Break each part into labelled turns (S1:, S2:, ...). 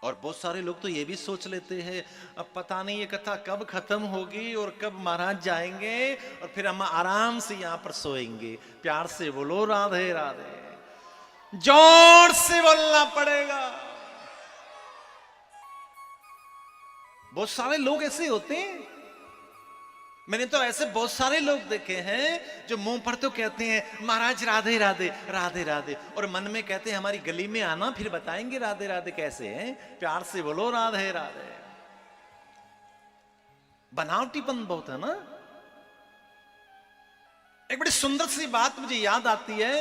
S1: और बहुत सारे लोग तो ये भी सोच लेते हैं अब पता नहीं ये कथा कब खत्म होगी और कब महाराज जाएंगे और फिर हम आराम से यहां पर सोएंगे। प्यार से बोलो राधे राधे, जोर से बोलना पड़ेगा। बहुत सारे लोग ऐसे होते हैं, मैंने तो ऐसे बहुत सारे लोग देखे हैं जो मुंह पर तो कहते हैं महाराज राधे राधे राधे राधे, और मन में कहते हैं हमारी गली में आना फिर बताएंगे राधे राधे कैसे हैं। प्यार से बोलो राधे राधे। बनावटीपन बहुत है ना। एक बड़ी सुंदर सी बात मुझे याद आती है।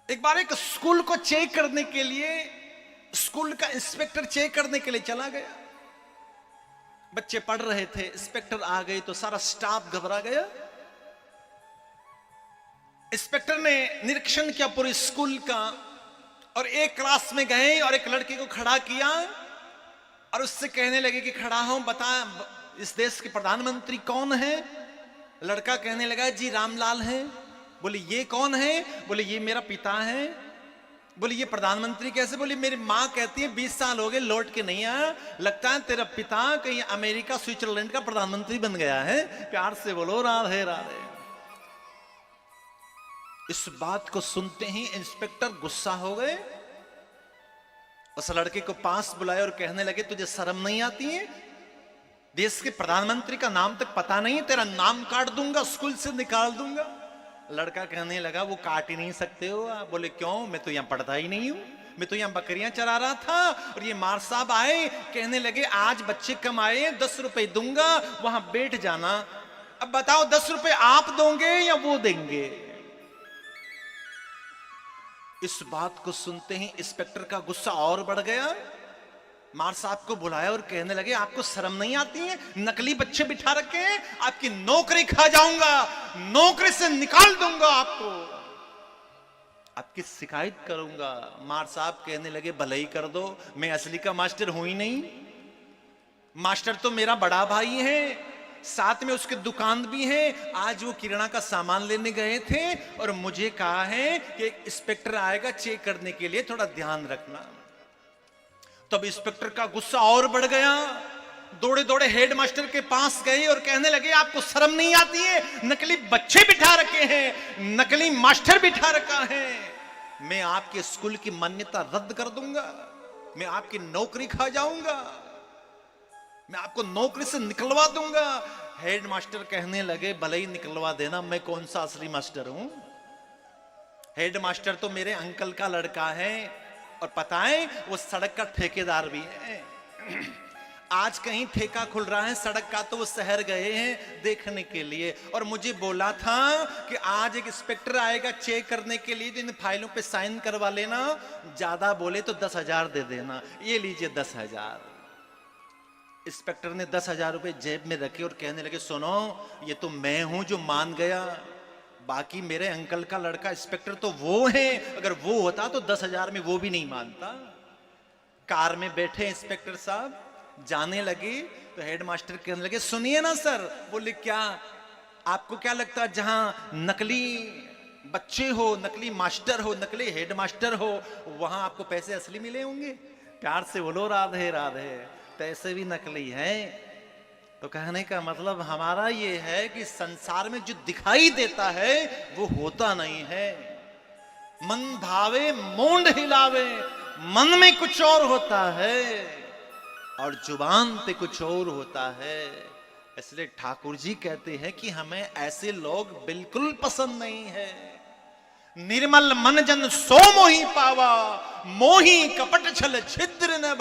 S1: एक बार एक स्कूल को चेक करने के लिए स्कूल का इंस्पेक्टर चेक करने के लिए चला गया। बच्चे पढ़ रहे थे, इंस्पेक्टर आ गए तो सारा स्टाफ घबरा गया। इंस्पेक्टर ने निरीक्षण किया पूरे स्कूल का और एक क्लास में गए और एक लड़के को खड़ा किया और उससे कहने लगे कि खड़ा हो, बता इस देश के प्रधानमंत्री कौन है। लड़का कहने लगा जी रामलाल है। बोले ये कौन है। बोले ये मेरा पिता है। बोले ये प्रधानमंत्री कैसे। बोले मेरी माँ कहती है 20 साल हो गए लौट के नहीं आया, लगता है तेरा पिता कहीं अमेरिका स्विट्जरलैंड का प्रधानमंत्री बन गया है। प्यार से बोलो राधे राधे। इस बात को सुनते ही इंस्पेक्टर गुस्सा हो गए। उस लड़के को पास बुलाए और कहने लगे तुझे शर्म नहीं आती है, देश के प्रधानमंत्री का नाम तक पता नहीं, तेरा नाम काट दूंगा, स्कूल से निकाल दूंगा। लड़का कहने लगा वो काट ही नहीं सकते हो। बोले क्यों, मैं तो यहां पढ़ता ही नहीं हूं, मैं तो यहां बकरियां चरा रहा था। और ये मार साहब आए, कहने लगे आज बच्चे कम आए, 10 रुपए दूंगा, वहां बैठ जाना। अब बताओ 10 रुपए आप दोगे या वो देंगे। इस बात को सुनते ही इंस्पेक्टर का गुस्सा और बढ़ गया। मार साहब को बुलाया और कहने लगे आपको शर्म नहीं आती है, नकली बच्चे बिठा रखे हैं, आपकी नौकरी खा जाऊंगा, नौकरी से निकाल दूंगा आपको, आपकी शिकायत करूंगा। मार साहब कहने लगे भले ही कर दो, मैं असली का मास्टर हूं ही नहीं। मास्टर तो मेरा बड़ा भाई है, साथ में उसकी दुकान भी है। आज वो किराना का सामान लेने गए थे और मुझे कहा है कि इंस्पेक्टर आएगा चेक करने के लिए, थोड़ा ध्यान रखना। तब इंस्पेक्टर का गुस्सा और बढ़ गया। दौड़े दौड़े हेड मास्टर के पास गए और कहने लगे आपको शर्म नहीं आती है, नकली बच्चे बिठा रखे हैं, नकली मास्टर बिठा रखा है, मैं आपके स्कूल की मान्यता रद्द कर दूंगा, मैं आपकी नौकरी खा जाऊंगा, मैं आपको नौकरी से निकलवा दूंगा। हेड मास्टर कहने लगे भले ही निकलवा देना, मैं कौन सा असली मास्टर हूं। हेड मास्टर तो मेरे अंकल का लड़का है और पता है वो सड़क का ठेकेदार भी है। आज कहीं ठेका खुल रहा है सड़क का तो वो शहर गए हैं देखने के लिए और मुझे बोला था कि आज एक इंस्पेक्टर आएगा चेक करने के लिए, तो इन फाइलों पे साइन करवा लेना, ज्यादा बोले तो 10,000 दे देना। ये लीजिए 10,000। इंस्पेक्टर ने 10,000 रुपए जेब में रखे और कहने लगे सुनो ये तो मैं हूं जो मान गया, बाकी मेरे अंकल का लड़का इंस्पेक्टर तो वो है, अगर वो होता तो 10,000 में वो भी नहीं मानता। कार में बैठे इंस्पेक्टर साहब जाने लगे तो हेडमास्टर कहने लगे सुनिए ना सर। बोले क्या, आपको क्या लगता है जहां नकली बच्चे हो, नकली मास्टर हो, नकली हेडमास्टर हो, वहां आपको पैसे असली मिले होंगे। प्यार से बोलो राधे राधे। पैसे भी नकली हैं। तो कहने का मतलब हमारा ये है कि संसार में जो दिखाई देता है वो होता नहीं है। मन भावे मोंड हिलावे, मन में कुछ और होता है और जुबान पे कुछ और होता है। इसलिए ठाकुर जी कहते हैं कि हमें ऐसे लोग बिल्कुल पसंद नहीं है। निर्मल मन जन सो मोही पावा, मोही कपट छल छिद्र न